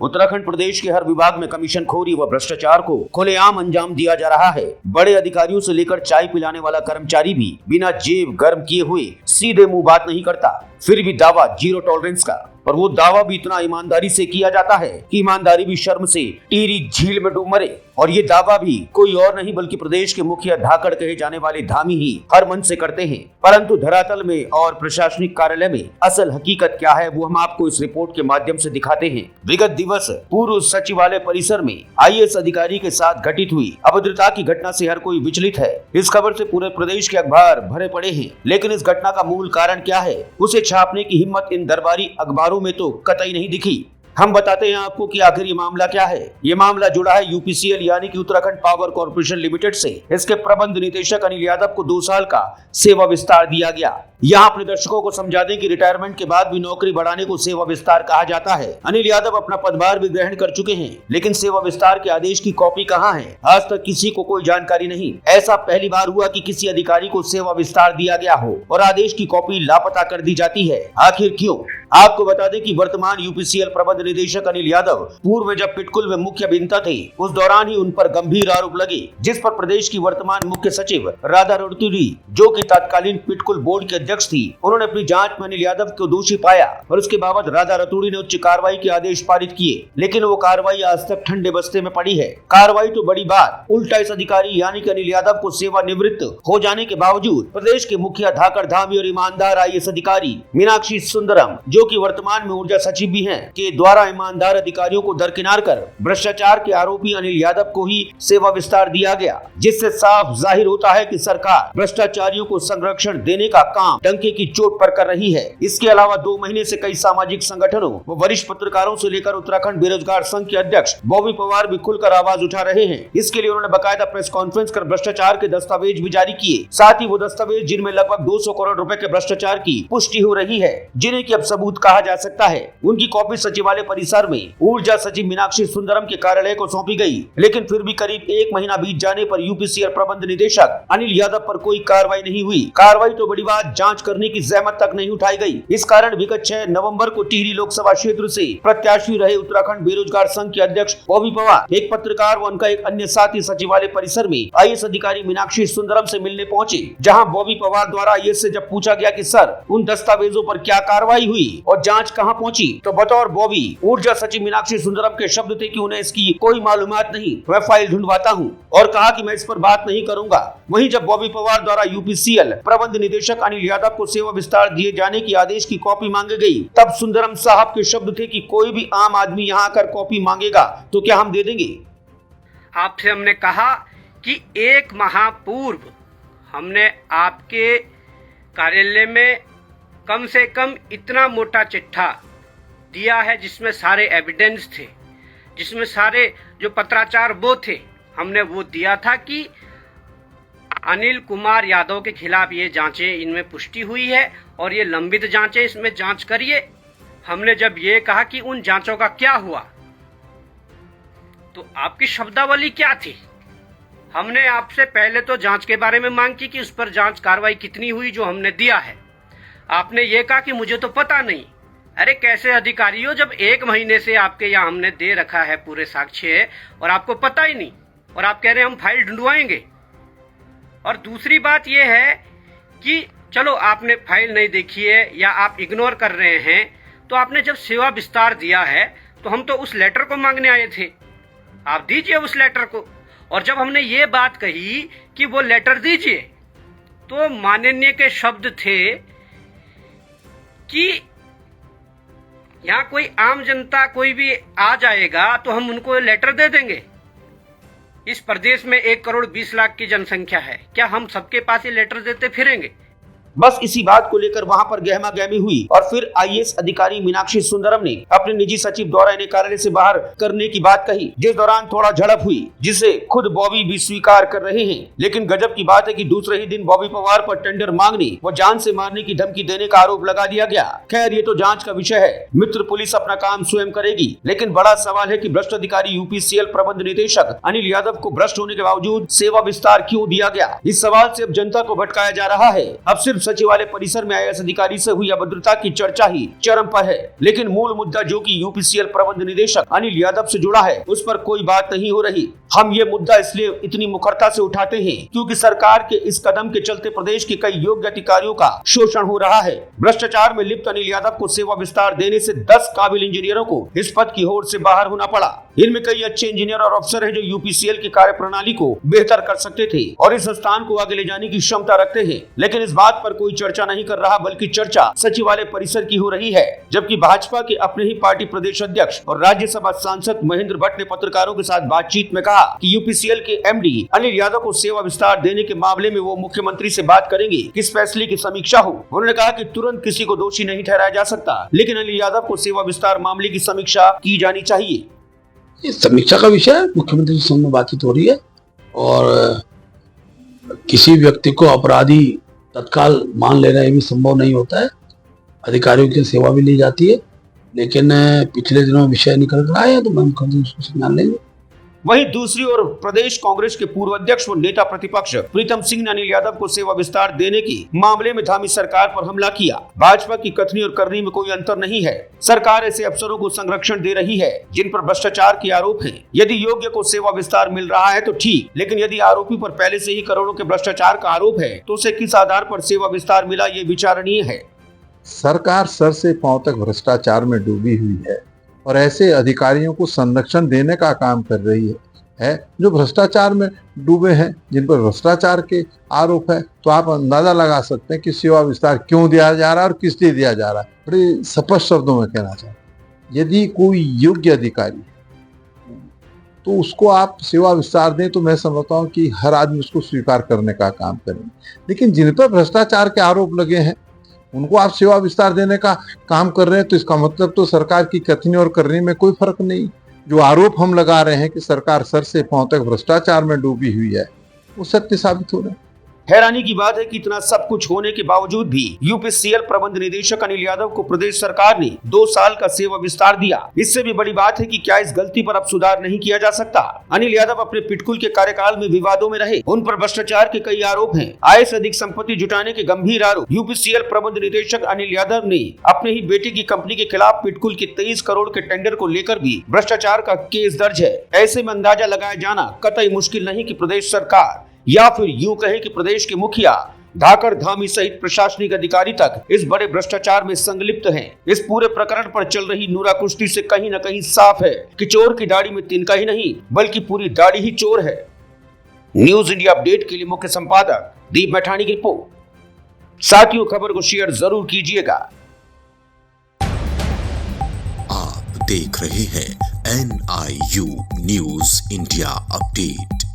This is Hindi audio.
उत्तराखंड प्रदेश के हर विभाग में कमीशनखोरी व भ्रष्टाचार को खुलेआम अंजाम दिया जा रहा है। बड़े अधिकारियों से लेकर चाय पिलाने वाला कर्मचारी भी बिना जेब गर्म किए हुए सीधे मुंह बात नहीं करता, फिर भी दावा जीरो टॉलरेंस का। और वो दावा भी इतना ईमानदारी से किया जाता है कि ईमानदारी भी शर्म से टिहरी झील में डूब मरे। और ये दावा भी कोई और नहीं बल्कि प्रदेश के मुखिया धाकड़ कहे जाने वाले धामी ही हर मन से करते हैं। परंतु धरातल में और प्रशासनिक कार्यालय में असल हकीकत क्या है वो हम आपको इस रिपोर्ट के माध्यम से दिखाते हैं। विगत दिवस पूर्व सचिवालय परिसर में आईएएस अधिकारी के साथ घटित हुई अभद्रता की घटना से हर कोई विचलित है। इस खबर से पूरे प्रदेश के अखबार भरे पड़े हैं, लेकिन इस घटना का मूल कारण क्या है उसे छापने की हिम्मत इन दरबारी अखबारों में तो कतई नहीं दिखी। हम बताते हैं आपको कि आखिर ये मामला क्या है। ये मामला जुड़ा है यूपीसीएल यानी कि उत्तराखंड पावर कॉर्पोरेशन लिमिटेड से। इसके प्रबंध निदेशक अनिल यादव को 2 साल का सेवा विस्तार दिया गया। यहाँ अपने दर्शकों को समझा दें कि रिटायरमेंट के बाद भी नौकरी बढ़ाने को सेवा विस्तार कहा जाता है। अनिल यादव अपना पदभार भी ग्रहण कर चुके हैं, लेकिन सेवा विस्तार के आदेश की कॉपी कहाँ है आज तक किसी को कोई जानकारी नहीं। ऐसा पहली बार हुआ कि किसी अधिकारी को सेवा विस्तार दिया गया हो और आदेश की कॉपी लापता कर दी जाती है। आखिर क्यों? आपको बता दें कि वर्तमान यूपीसीएल प्रबंध निदेशक अनिल यादव पूर्व में जब पिटकुल में मुख्य अभियंता थे उस दौरान ही उन पर गंभीर आरोप लगे, जिस पर प्रदेश की वर्तमान मुख्य सचिव राधा रतूड़ी, जो कि तत्कालीन पिटकुल बोर्ड के अध्यक्ष थी, उन्होंने अपनी जांच में अनिल यादव को दोषी पाया और उसके बाबत राधा रतूड़ी ने उच्च कार्रवाई के आदेश पारित किए। लेकिन वो कार्रवाई आज तक ठंडे बस्ते में पड़ी है। कार्रवाई तो बड़ी बात, उल्टा इस अधिकारी यानी कि अनिल यादव को सेवानिवृत्त हो जाने के बावजूद प्रदेश के मुखिया धाकड़ धामी और ईमानदार आईएएस अधिकारी मीनाक्षी सुंदरम, जो कि वर्तमान में ऊर्जा सचिव भी हैं, के द्वारा ईमानदार अधिकारियों को दरकिनार कर भ्रष्टाचार के आरोपी अनिल यादव को ही सेवा विस्तार दिया गया, जिससे साफ जाहिर होता है कि सरकार भ्रष्टाचारियों को संरक्षण देने का काम डंके की चोट पर कर रही है। इसके अलावा 2 महीने से कई सामाजिक संगठनों व वरिष्ठ पत्रकारों से लेकर उत्तराखंड बेरोजगार संघ के अध्यक्ष बॉबी पवार भी खुलकर आवाज उठा रहे हैं। इसके लिए उन्होंने बाकायदा प्रेस कॉन्फ्रेंस कर भ्रष्टाचार के दस्तावेज भी जारी किए। साथ ही वो दस्तावेज जिनमें लगभग 200 करोड़ रुपए के भ्रष्टाचार की पुष्टि हो रही है, जिन्हें की अब सबूत कहा जा सकता है, उनकी कॉपी सचिवालय परिसर में ऊर्जा सचिव मीनाक्षी सुंदरम के कार्यालय को सौंपी गई। लेकिन फिर भी करीब 1 महीना बीत जाने पर यूपीसीएल प्रबंध निदेशक अनिल यादव पर कोई कार्रवाई नहीं हुई। कार्रवाई तो बड़ी बात, जांच करने की जहमत तक नहीं उठाई गई। इस कारण विगत 6 नवंबर को टिहरी लोकसभा क्षेत्र से प्रत्याशी रहे उत्तराखंड बेरोजगार संघ के अध्यक्ष बॉबी पवार, एक पत्रकार व उनका एक अन्य साथी सचिवालय परिसर में आईएएस अधिकारी मीनाक्षी सुंदरम से मिलने पहुंचे। जहां बॉबी पवार द्वारा आईएएस से जब पूछा गया कि सर उन दस्तावेजों पर क्या कार्रवाई हुई और जांच कहां पहुंची, तो बतौर बॉबी ऊर्जा सचिव मीनाक्षी सुंदरम के शब्द थे कि उन्हें इसकी कोई मालूमात नहीं, मैं फाइल ढूंढवाता हूं, और कहा कि मैं इस पर बात नहीं करूंगा। वहीं जब बॉबी पवार द्वारा यूपीसीएल प्रबंध निदेशक अनिल यादव को सेवा विस्तार दिए जाने की आदेश की कॉपी मांगी गई, तब सुंदरम साहब के शब्द थे कि कोई भी आम आदमी यहाँ आकर कॉपी मांगेगा तो क्या हम दे देंगे। आपसे हमने कहा कि 1 माह पूर्व हमने आपके कार्यालय में कम से कम इतना मोटा चिट्ठा दिया है जिसमें सारे एविडेंस थे, जिसमें सारे जो पत्राचार वो थे, हमने वो दिया था कि अनिल कुमार यादव के खिलाफ ये जांचें इनमें पुष्टि हुई है और ये लंबित जांचें, इसमें जांच करिए। हमने जब ये कहा कि उन जांचों का क्या हुआ, तो आपकी शब्दावली क्या थी? हमने आपसे पहले तो जांच के बारे में मांग की कि उस पर जांच कार्रवाई कितनी हुई जो हमने दिया है। आपने ये कहा कि मुझे तो पता नहीं। अरे कैसे अधिकारी हो जब 1 महीने से आपके यहाँ हमने दे रखा है पूरे साक्ष्य और आपको पता ही नहीं, और आप कह रहे हैं हम फाइल ढूंढवाएंगे। और दूसरी बात यह है कि चलो आपने फाइल नहीं देखी है या आप इग्नोर कर रहे हैं, तो आपने जब सेवा विस्तार दिया है तो हम तो उस लेटर को मांगने आए थे, आप दीजिए उस लेटर को। और जब हमने ये बात कही कि वो लेटर दीजिए, तो माननीय के शब्द थे कि यहाँ कोई आम जनता कोई भी आ जाएगा तो हम उनको लेटर दे देंगे। इस प्रदेश में 1 करोड़ 20 लाख की जनसंख्या है, क्या हम सबके पास ये लेटर देते फिरेंगे? बस इसी बात को लेकर वहां पर गहमा गहमी हुई और फिर आईएएस अधिकारी मीनाक्षी सुंदरम ने अपने निजी सचिव द्वारा इन्हें कार्यालय से बाहर करने की बात कही, जिस दौरान थोड़ा झड़प हुई, जिसे खुद बॉबी भी स्वीकार कर रहे हैं। लेकिन गजब की बात है कि दूसरे ही दिन बॉबी पवार पर टेंडर मांगने व जान से मारने की धमकी देने का आरोप लगा दिया गया। खैर ये तो जाँच का विषय है, मित्र पुलिस अपना काम स्वयं करेगी। लेकिन बड़ा सवाल है कि भ्रष्ट अधिकारी यूपीसीएल प्रबंध निदेशक अनिल यादव को भ्रष्ट होने के बावजूद सेवा विस्तार क्यों दिया गया। इस सवाल से अब जनता को भटकाया जा रहा है। अब सिर्फ सचिवालय परिसर में आईएएस अधिकारी से हुई अभद्रता की चर्चा ही चरम पर है, लेकिन मूल मुद्दा जो कि यूपीसीएल प्रबंध निदेशक अनिल यादव से जुड़ा है उस पर कोई बात नहीं हो रही। हम ये मुद्दा इसलिए इतनी मुखरता से उठाते हैं क्योंकि सरकार के इस कदम के चलते प्रदेश के कई योग्य अधिकारियों का शोषण हो रहा है। भ्रष्टाचार में लिप्त अनिल यादव को सेवा विस्तार देने से 10 काबिल इंजीनियरों को इस पद की होड़ से बाहर होना पड़ा। इनमें कई अच्छे इंजीनियर और अफसर हैं जो यूपीसीएल की कार्य प्रणाली को बेहतर कर सकते थे और इस संस्थान को आगे ले जाने की क्षमता रखते हैं, लेकिन इस बात पर कोई चर्चा नहीं कर रहा, बल्कि चर्चा सचिवालय परिसर की हो रही है। जबकि भाजपा के अपने ही पार्टी प्रदेश अध्यक्ष और राज्यसभा सांसद महेंद्र भट्ट ने पत्रकारों के साथ बातचीत में कहा कि यूपीसीएल के एमडी अनिल यादव को सेवा विस्तार देने के मामले में वो मुख्यमंत्री से बात करेंगे कि इस फैसले की समीक्षा हो। उन्होंने कहा कि तुरंत किसी को दोषी नहीं ठहराया जा सकता, लेकिन अनिल यादव को सेवा विस्तार मामले की समीक्षा की जानी चाहिए। इस समीक्षा का विषय मुख्यमंत्री के सामने बातचीत हो रही है और किसी व्यक्ति को अपराधी तत्काल मान लेना ये भी संभव नहीं होता है। अधिकारियों की सेवा भी ली जाती है, लेकिन पिछले दिनों विषय निकल कर आया तो मुख्यमंत्री उसको संज्ञान लेंगे। वहीं दूसरी ओर प्रदेश कांग्रेस के पूर्व अध्यक्ष व नेता प्रतिपक्ष प्रीतम सिंह ने अनिल यादव को सेवा विस्तार देने की मामले में धामी सरकार पर हमला किया। भाजपा की कथनी और करनी में कोई अंतर नहीं है। सरकार ऐसे अफसरों को संरक्षण दे रही है जिन पर भ्रष्टाचार के आरोप हैं। यदि योग्य को सेवा विस्तार मिल रहा है तो ठीक, लेकिन यदि आरोपी पर पहले से ही करोड़ों के भ्रष्टाचार का आरोप है तो उसे किस आधार पर सेवा विस्तार मिला, ये विचारणीय है। सरकार सर से पांव तक भ्रष्टाचार में डूबी हुई है और ऐसे अधिकारियों को संरक्षण देने का काम कर रही है जो भ्रष्टाचार में डूबे हैं, जिन पर भ्रष्टाचार के आरोप है। तो आप अंदाजा लगा सकते हैं कि सेवा विस्तार क्यों दिया जा रहा है और किस लिए दिया जा रहा है। बड़े स्पष्ट शब्दों में कहना चाहते हैं, यदि कोई योग्य अधिकारी तो उसको आप सेवा विस्तार दें तो मैं समझता हूँ कि हर आदमी उसको स्वीकार करने का काम करेंगे। लेकिन जिन पर भ्रष्टाचार के आरोप लगे हैं उनको आप सेवा विस्तार देने का काम कर रहे हैं, तो इसका मतलब तो सरकार की कथनी और करनी में कोई फर्क नहीं। जो आरोप हम लगा रहे हैं कि सरकार सर से पांव तक भ्रष्टाचार में डूबी हुई है वो सत्य साबित हो रहे हैं। हैरानी की बात है कि इतना सब कुछ होने के बावजूद भी यूपीसीएल प्रबंध निदेशक अनिल यादव को प्रदेश सरकार ने 2 साल का सेवा विस्तार दिया। इससे भी बड़ी बात है कि क्या इस गलती पर अब सुधार नहीं किया जा सकता। अनिल यादव अपने पिटकुल के कार्यकाल में विवादों में रहे, उन पर भ्रष्टाचार के कई आरोप हैं। आय से अधिक संपत्ति जुटाने के गंभीर आरोप। यूपीसीएल प्रबंध निदेशक अनिल यादव ने अपने ही बेटे की कंपनी के खिलाफ पिटकुल के 23 करोड़ के टेंडर को लेकर भी भ्रष्टाचार का केस दर्ज है। ऐसे में अंदाजा लगाया जाना कतई मुश्किल नहीं कि प्रदेश सरकार या फिर यूं कहें कि प्रदेश के मुखिया धाकड़ धामी सहित प्रशासनिक अधिकारी तक इस बड़े भ्रष्टाचार में संलिप्त हैं। इस पूरे प्रकरण पर चल रही नूरा कुश्ती से कहीं न कहीं साफ है कि चोर की दाढ़ी में तिनका ही नहीं बल्कि पूरी दाढ़ी ही चोर है। न्यूज इंडिया अपडेट के लिए मुख्य संपादक दीप मैठानी की रिपोर्ट। साथियों, खबर को शेयर जरूर कीजिएगा। आप देख रहे हैं NIU न्यूज इंडिया अपडेट।